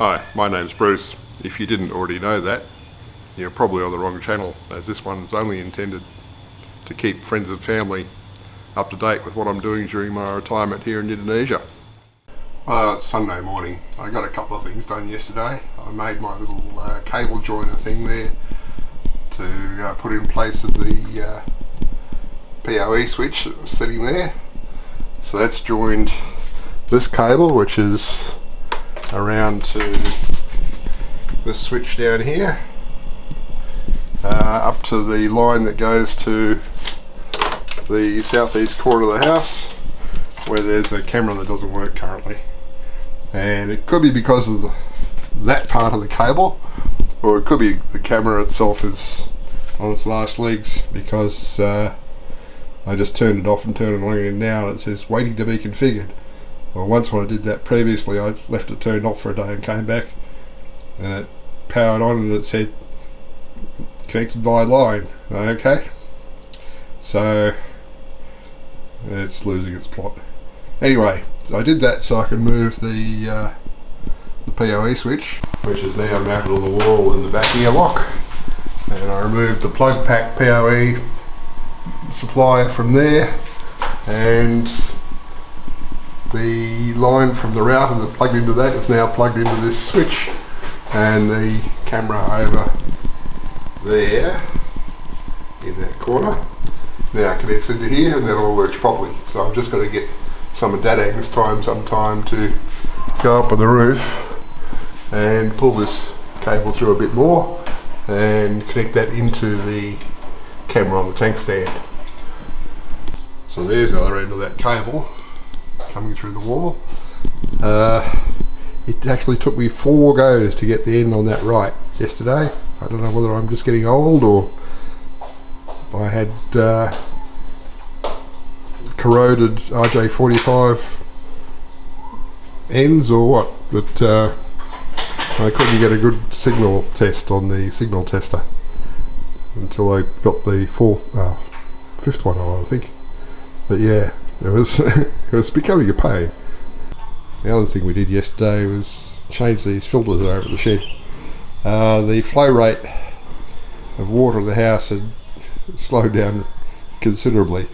Hi, my name's Bruce. If you didn't already know that, you're probably on the wrong channel, as this one's only intended to keep friends and family up to date with what I'm doing during my retirement here in Indonesia. It's Sunday morning. I got a couple of things done yesterday. I made my little cable joiner thing there to put in place of the PoE switch that was sitting there. So that's joined this cable, which is around to this switch down here, up to the line that goes to the southeast corner of the house, where there's a camera that doesn't work currently. And it could be because of that part of the cable, or it could be the camera itself is on its last legs, because I just turned it off and turned it on again now and it says waiting to be configured. Well, once when I did that previously, I left it turned off for a day and came back and it powered on and it said connected by line. Okay, so it's losing its plot. Anyway, so I did that so I could move the PoE switch, which is now mounted on the wall in the back airlock, and I removed the plug pack PoE supplier from there, and the line from the router that plugged into that is now plugged into this switch, and the camera over there in that corner now connects into here, and that all works properly. So I'm just going to get some of Dadang's time sometime to go up on the roof and pull this cable through a bit more and connect that into the camera on the tank stand. So there's the other end of that cable coming through the wall. It actually took me 4 goes to get the end on that right yesterday. I don't know whether I'm just getting old or I had corroded RJ45 ends or what, but I couldn't get a good signal test on the signal tester until I got the fifth one on, I think. But yeah, it was it was becoming a pain. The other thing we did yesterday was change these filters over at the shed. The flow rate of water in the house had slowed down considerably,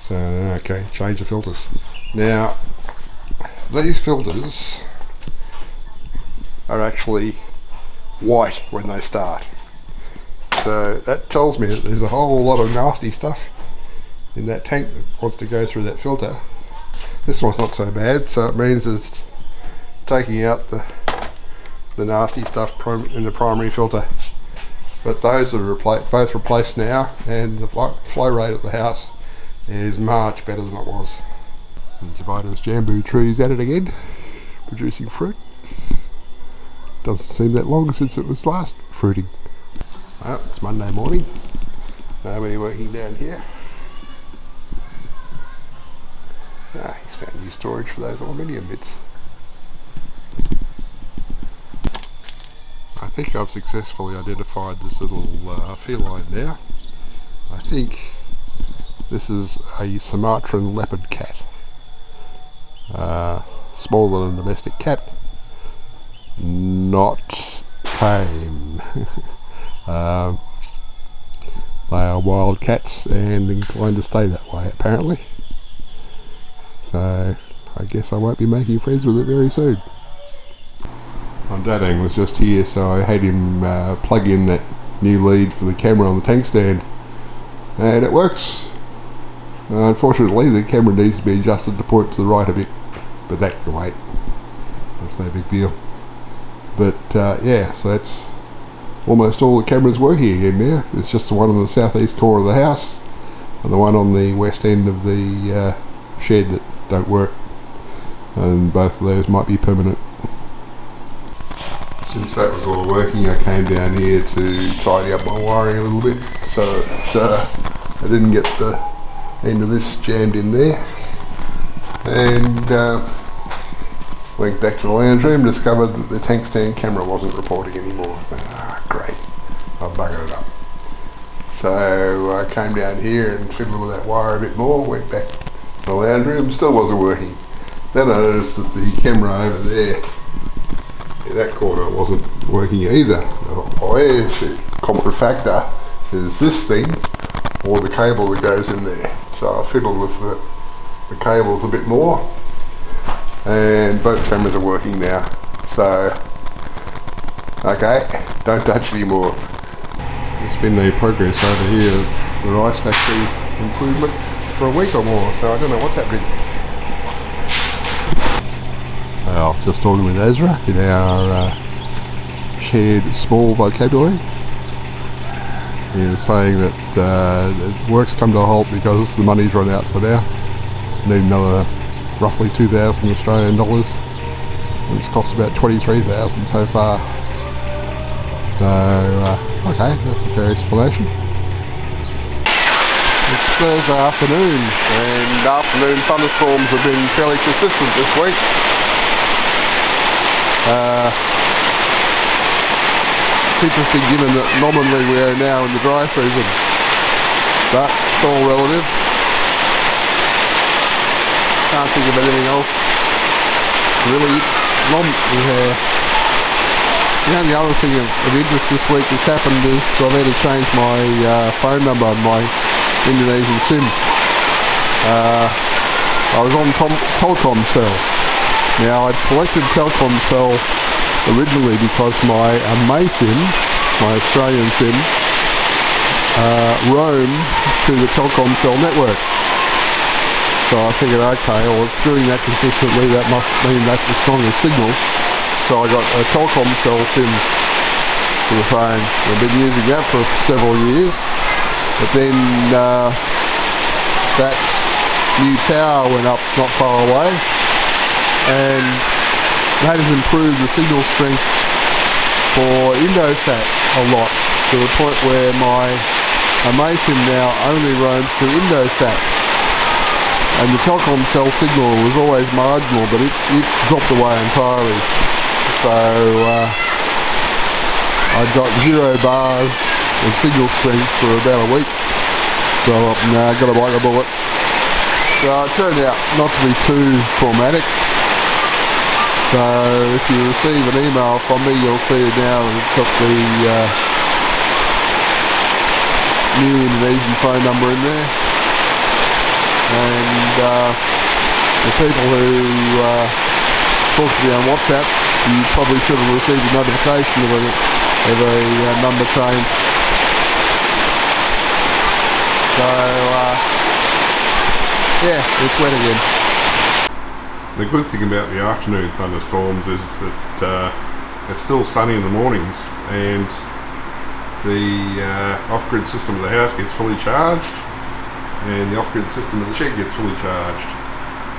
so okay, change the filters. Now these filters are actually white when they start, so that tells me that there's a whole lot of nasty stuff in that tank that wants to go through that filter. This one's not so bad, so it means it's taking out the nasty stuff in the primary filter. But those are both replaced now, and the flow rate of the house is much better than it was. And Jabita's jambu tree's at it again, producing fruit. Doesn't seem that long since it was last fruiting. Well, it's Monday morning. Nobody working down here. He's found new storage for those aluminium bits. I think I've successfully identified this little feline now. I think this is a Sumatran leopard cat. Smaller than a domestic cat. Not tame. They are wild cats and inclined to stay that way apparently. So I guess I won't be making friends with it very soon. My Dadang was just here, so I had him plug in that new lead for the camera on the tank stand, and it works. Unfortunately the camera needs to be adjusted to point to the right a bit, but that can wait. That's no big deal. But yeah, so that's almost all the cameras working again now. It's just the one on the southeast corner of the house and the one on the west end of the shed that don't work, and both of those might be permanent. Since that was all working, I came down here to tidy up my wiring a little bit so that I didn't get the end of this jammed in there, and went back to the lounge room, discovered that the tank stand camera wasn't reporting anymore. Great, I buggered it up. So I came down here and fiddled with that wire a bit more, went back to the lounge room, still wasn't working. Then I noticed that the camera over there that corner wasn't working either. The common factor is this thing or the cable that goes in there. So I fiddled with the cables a bit more, and both cameras are working now. So, okay, don't touch anymore. There's been no progress over here, the rice factory improvement, for a week or more, so I don't know what's happening. Well, just talking with Ezra in our shared small vocabulary. He was saying that the work's come to a halt because the money's run out for now. Need another roughly 2,000 Australian dollars. And it's cost about 23,000 so far. So, okay, that's a fair explanation. It's Thursday afternoon, and afternoon thunderstorms have been fairly consistent this week. It's interesting given that nominally we are now in the dry season, but it's all relative. Can't think of anything else really. The only other thing of interest this week that's happened is I've had to change my phone number on my Indonesian SIM. I was on Telkomsel. Now I'd selected Telkomsel originally because my May SIM, my Australian SIM, roamed to the Telkomsel network. So I figured, okay, well it's doing that consistently, that must mean that's the strongest signal. So I got a Telkomsel SIM for the phone. I've been using that for several years, but then that new tower went up not far away, and that has improved the signal strength for Indosat a lot, to the point where my SIM now only roams through Indosat. And the Telkomsel signal was always marginal, but it dropped away entirely. So I got 0 bars of signal strength for about a week. So I got to bite the bullet. So it turned out not to be too traumatic. So if you receive an email from me, you'll see it now, and it's got the new Indonesian phone number in there. And the people who talk to me on WhatsApp, you probably should have received a notification of a number change. So yeah, it's wet again. The good thing about the afternoon thunderstorms is that it's still sunny in the mornings, and the off-grid system of the house gets fully charged, and the off-grid system of the shed gets fully charged.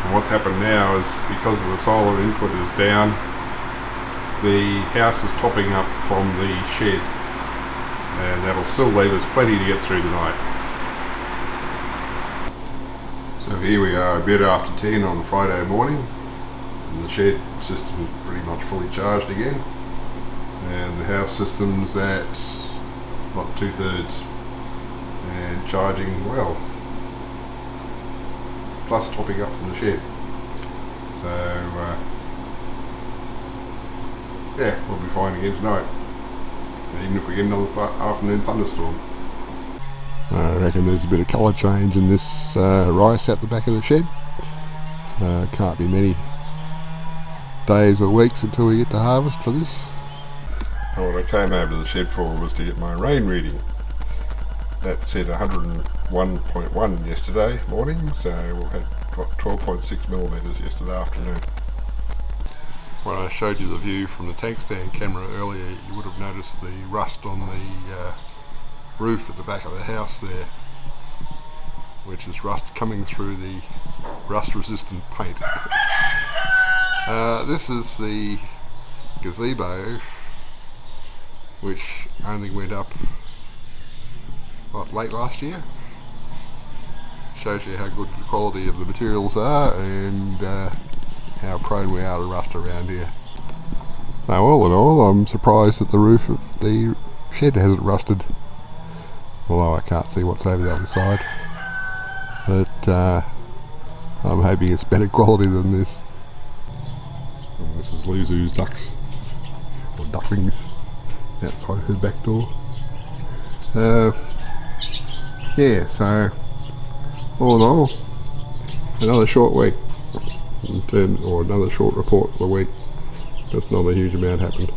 And what's happened now is, because of the solar input is down, the house is topping up from the shed, and that'll still leave us plenty to get through the night. So here we are, a bit after 10 on Friday morning, and the shed system is pretty much fully charged again, and the house system's at not 2/3 and charging well, plus topping up from the shed. So yeah, we'll be fine again tonight, even if we get another afternoon thunderstorm. I reckon there's a bit of colour change in this rice out the back of the shed, so it can't be many days or weeks until we get to harvest for this. What I came over to the shed for was to get my rain reading. That said 101.1 yesterday morning, so we had 12.6 millimetres yesterday afternoon. When I showed you the view from the tank stand camera earlier, you would have noticed the rust on the roof at the back of the house there, which is rust coming through the rust resistant paint. This is the gazebo, which only went up late last year. Shows you how good the quality of the materials are, and how prone we are to rust around here. So all in all, I'm surprised that the roof of the shed hasn't rusted, although I can't see what's over the other side, but I'm hoping it's better quality than this. And this is Lizu's ducks ducklings outside her back door. Yeah, so all in all, another short week or another short report for the week. Just not a huge amount happened.